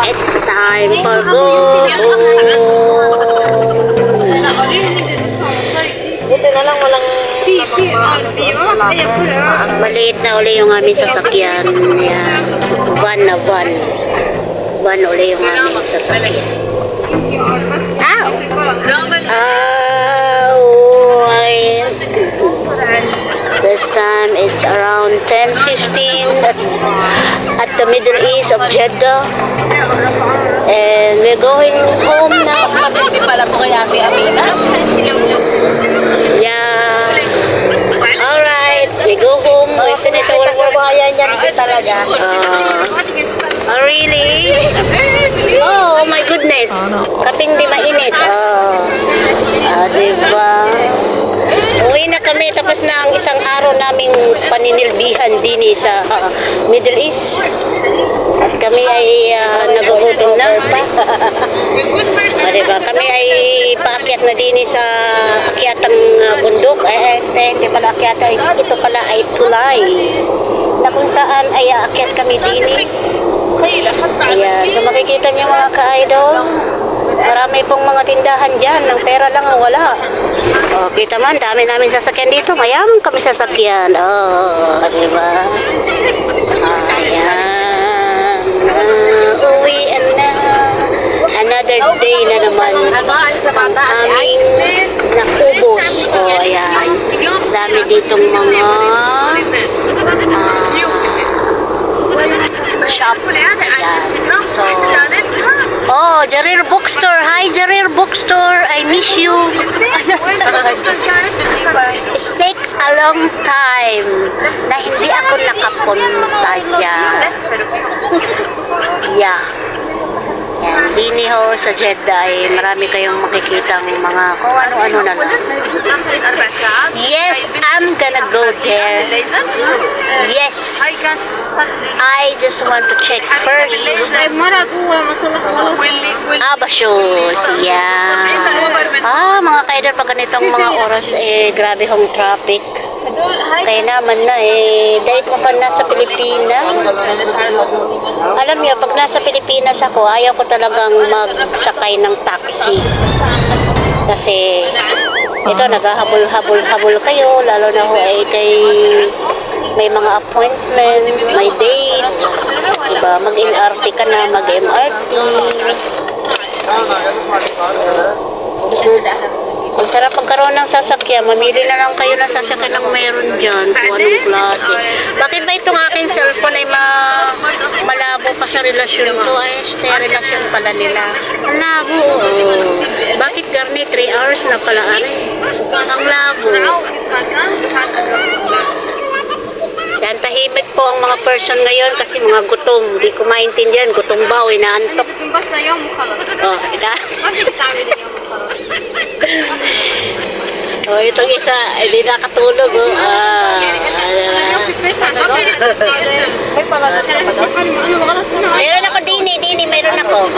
It's time for go. Buti na lang walang Maliit na uli yung aming sasakyan. Yan. Van na van. Van uli yung aming sasakyan. Ow! Ow! This time it's around 10:15 at the Middle East of Jeddah. And we're going home now. Hindi pala po kay Ate Amina. Yeah. Alright, we go home. We finish our work. Kabayan yan talaga. Oh, really? Oh, my goodness. Kaping di mainit. Diba? Uwi na kami. Tapos na ang isang araw naming paninilbihan din sa Middle East. At kami ay nagugutom na. Diba? Kami ay paakyat na din sa akyatang bundok. Hindi pala akyata. Ito pala ay tulay. Na kung saan ay aakyat kami din. Ayan. So makikita niyo mga ka-idol. Marami pong mga tindahan dyan. Ng pera lang ang wala. Oh, kita man, dami namin sasakyan dito. Mayaman kami sasakyan. Oh, diba? Ayan. Uwi na. Another day na naman. Ang aming nakubos. Oh, ayan. Dami ditong mga shop. Ayan. So, oh, Jarir Bookstore. Hi, Jarir Bookstore. I miss you. It's take a long time na hindi ako nakapunta dyan. Yeah. Yan. Dini ho sa Jeddah ay marami kayong makikitang mga kung ano-ano na lang. Yes, I'm gonna go there. Yes. I just want to check first. Abashos. Yan. Mga kaidol, pag ganitong mga oras, grabe hong traffic. Kaya naman na dahil ko pa nasa Pilipinas. Alam niyo, pag nasa Pilipinas ako, ayaw ko talagang magsakay ng taxi. Kasi ito, naghahabol-habol kayo, lalo na ho kay may mga appointment, may date, diba? Mag-LRT ka na, mag-MRT. Ang sarap magkaroon ng sasakyan. Mamili na lang kayo ng sasakyan ng meron dyan. Kung anong klase. Bakit ba itong aking cellphone ay malabo pa sa relasyon ko? Relasyon pala nila. Ang labo. Bakit garni 3 hours na pala? Ang labo. Yan, tahimik po ang mga person ngayon kasi mga gutom. Hindi ko maintindihan. Gutom ba o inaantok? Oh, oh, itong isa, hindi nakatulog. Meron ako, Dini, mayroon ako.